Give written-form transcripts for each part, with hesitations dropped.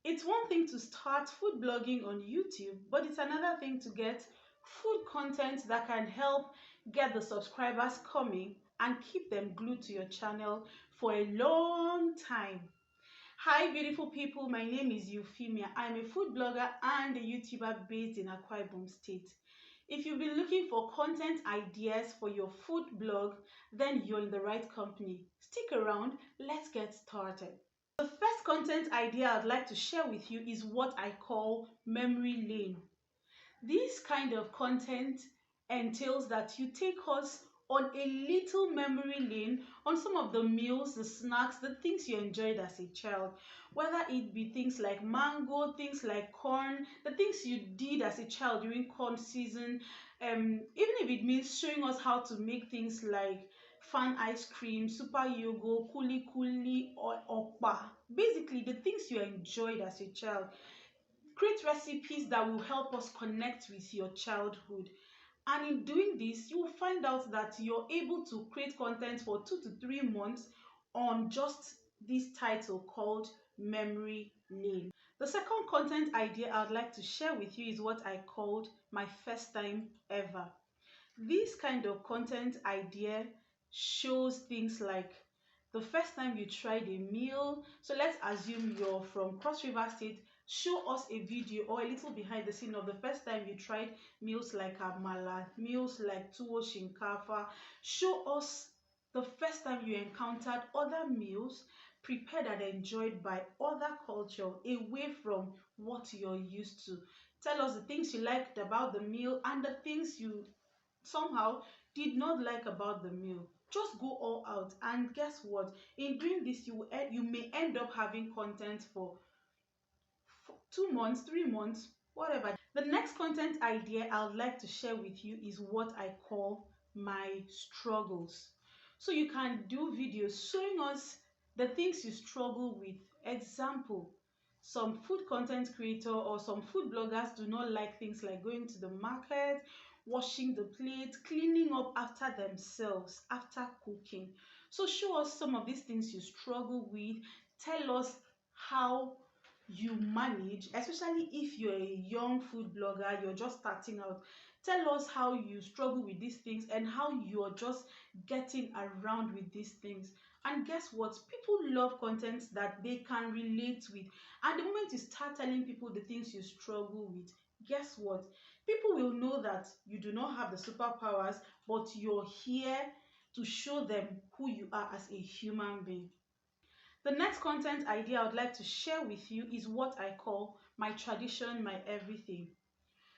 It's one thing to start food blogging on YouTube, but it's another thing to get food content that can help get the subscribers coming and keep them glued to your channel for a long time. Hi beautiful people, my name is Euphemia. I'm a food blogger and a YouTuber based in Akwa Ibom State. If you've been looking for content ideas for your food blog, then you're in the right company. Stick around, let's get started. The first content idea I'd like to share with you is what I call memory lane. This kind of content entails that you take us on a little memory lane on some of the meals, the snacks, the things you enjoyed as a child. Whether it be things like mango, things like corn, the things you did as a child during corn season, even if it means showing us how to make things like fan ice cream, super yogo, kuli kuli, or okpa. Basically, the things you enjoyed as a child. Create recipes that will help us connect with your childhood. And in doing this, you will find out that you're able to create content for 2 to 3 months on just this title called Memory Lane. The second content idea I'd like to share with you is what I called my first time ever. This kind of content idea shows things like the first time you tried a meal. So let's assume you're from Cross River State. Show us a video or a little behind the scene of the first time you tried meals like amala, meals like tuwo shinkafa. Show us the first time you encountered other meals prepared and enjoyed by other culture away from what you're used to. Tell us the things you liked about the meal and the things you somehow did not like about the meal. Just go all out, and guess what? In doing this, you may end up having content for 2 months, 3 months, whatever. The next content idea I would like to share with you is what I call my struggles. So you can do videos showing us the things you struggle with. Example, some food content creator or some food bloggers do not like things like going to the market, washing the plate, cleaning up after themselves after cooking. So show us some of these things you struggle with. Tell us how you manage, especially if you're a young food blogger, you're just starting out. Tell us how you struggle with these things and how you're just getting around with these things. And guess what? People love content that they can relate with. And the moment you start telling people the things you struggle with, guess what? People will know that you do not have the superpowers, but you're here to show them who you are as a human being. The next content idea I would like to share with you is what I call my tradition, my everything.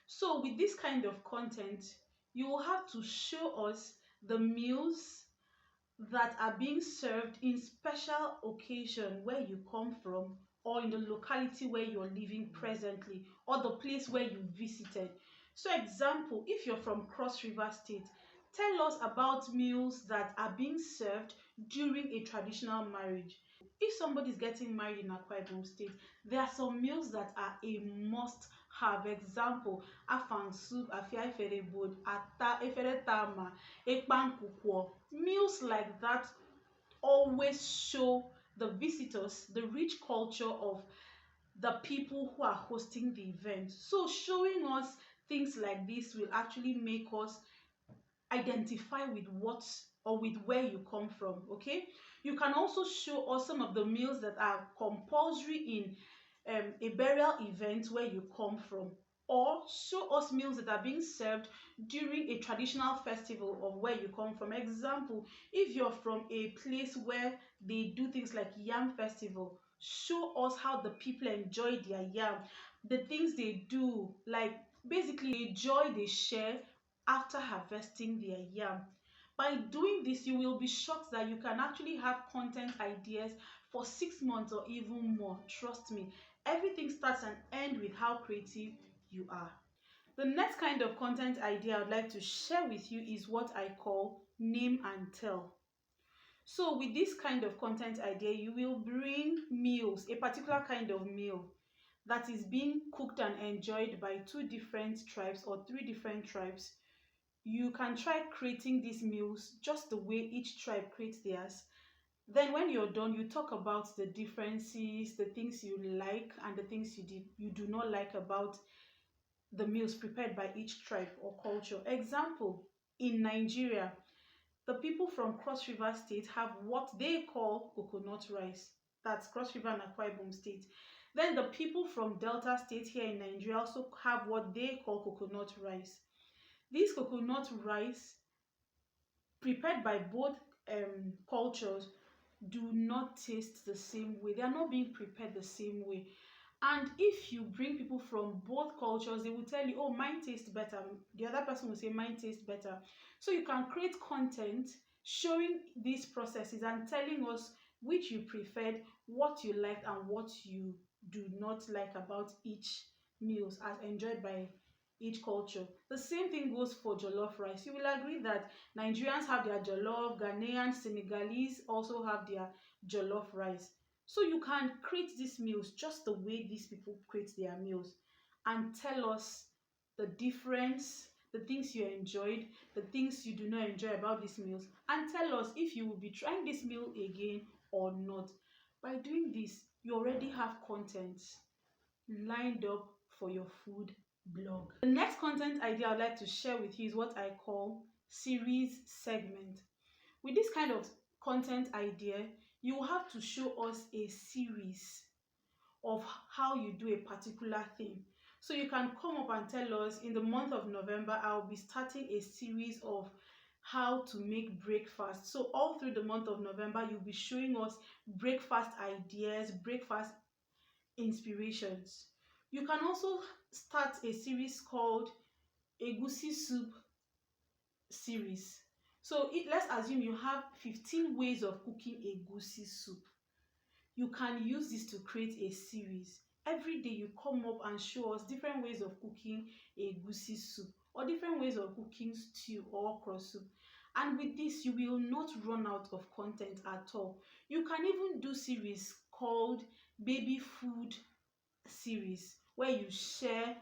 So with this kind of content, you will have to show us the meals that are being served in special occasion where you come from, or in the locality where you're living presently, or the place where you visited. So example, if you're from Cross River State, tell us about meals that are being served during a traditional marriage. If somebody is getting married in Akwa Ibom State, there are some meals that are a must have. Example, afang soup, afia efere bod, ata efere tama, ekpan kukwo. Meals like that always show the visitors the rich culture of the people who are hosting the event. So showing us things like this will actually make us identify with what or with where you come from. Okay, you can also show us some of the meals that are compulsory in a burial event where you come from, or show us meals that are being served during a traditional festival of where you come from. Example, if you're from a place where they do things like yam festival, show us how the people enjoy their yam, the things they do, like basically the joy they share after harvesting their yam. By doing this, you will be shocked that you can actually have content ideas for 6 months or even more. Trust me, everything starts and ends with how creative you are. The next kind of content idea I'd like to share with you is what I call name and tell. So with this kind of content idea, you will bring meals, a particular kind of meal that is being cooked and enjoyed by 2 different tribes or 3 different tribes. You can try creating these meals just the way each tribe creates theirs. Then when you're done, you talk about the differences, the things you like and the things you do not like about the meals prepared by each tribe or culture. Example, in Nigeria, the people from Cross River State have what they call coconut rice. That's Cross River and Akwa Ibom State. Then the people from Delta State here in Nigeria also have what they call coconut rice. This coconut rice, prepared by both cultures, do not taste the same way. They are not being prepared the same way. And if you bring people from both cultures, they will tell you, oh, mine tastes better. The other person will say, mine tastes better. So you can create content showing these processes and telling us which you preferred, what you liked, and what you do not like about each meals as enjoyed by each culture. The same thing goes for jollof rice. You will agree that Nigerians have their jollof, Ghanaians, Senegalese also have their jollof rice. So you can create these meals just the way these people create their meals and tell us the difference, the things you enjoyed, the things you do not enjoy about these meals, and tell us if you will be trying this meal again or not. By doing this, you already have content lined up for your food blog. The next content idea I'd like to share with you is what I call series segment. With this kind of content idea, you will have to show us a series of how you do a particular thing. So you can come up and tell us, in the month of November, I'll be starting a series of how to make breakfast. So all through the month of November, you'll be showing us breakfast ideas, breakfast inspirations. You can also start a series called Egusi Soup series. So let's assume you have 15 ways of cooking egusi soup. You can use this to create a series. Every day you come up and show us different ways of cooking egusi soup or different ways of cooking stew or okra soup. And with this, you will not run out of content at all. You can even do series called baby food series, where you share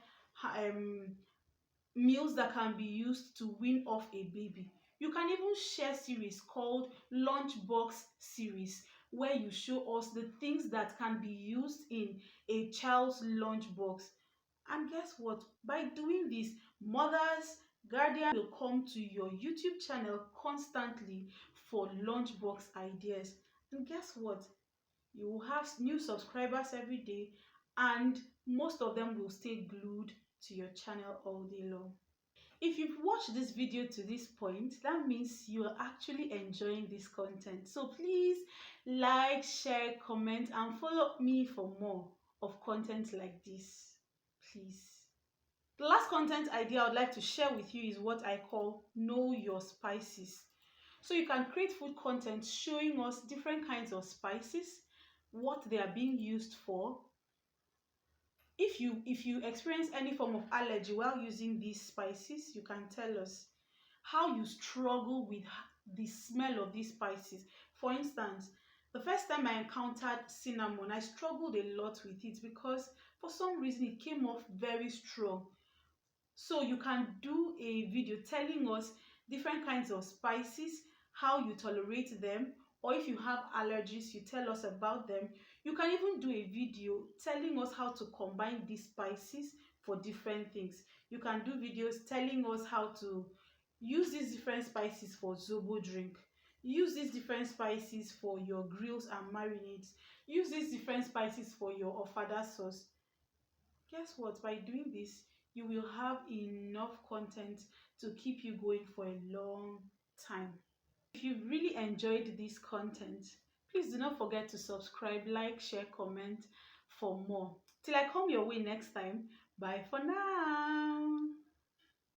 meals that can be used to wean off a baby. You can even share series called lunchbox series, where you show us the things that can be used in a child's lunchbox. And guess what? By doing this, mothers, guardians will come to your YouTube channel constantly for lunchbox ideas. And guess what? You will have new subscribers every day, and most of them will stay glued to your channel all day long. If you've watched this video to this point, that means you are actually enjoying this content. So please like, share, comment, and follow me for more of content like this, please. The last content idea I would like to share with you is what I call Know Your Spices. So you can create food content showing us different kinds of spices, what they are being used for. If you experience any form of allergy while using these spices, you can tell us how you struggle with the smell of these spices. For instance, the first time I encountered cinnamon, I struggled a lot with it because for some reason it came off very strong. So you can do a video telling us different kinds of spices, how you tolerate them, or if you have allergies, you tell us about them. You can even do a video telling us how to combine these spices for different things. You can do videos telling us how to use these different spices for zobo drink. Use these different spices for your grills and marinades. Use these different spices for your ofada sauce. Guess what? By doing this, you will have enough content to keep you going for a long time. If you really enjoyed this content, please do not forget to subscribe, like, share, comment for more. Till I come your way next time, bye for now.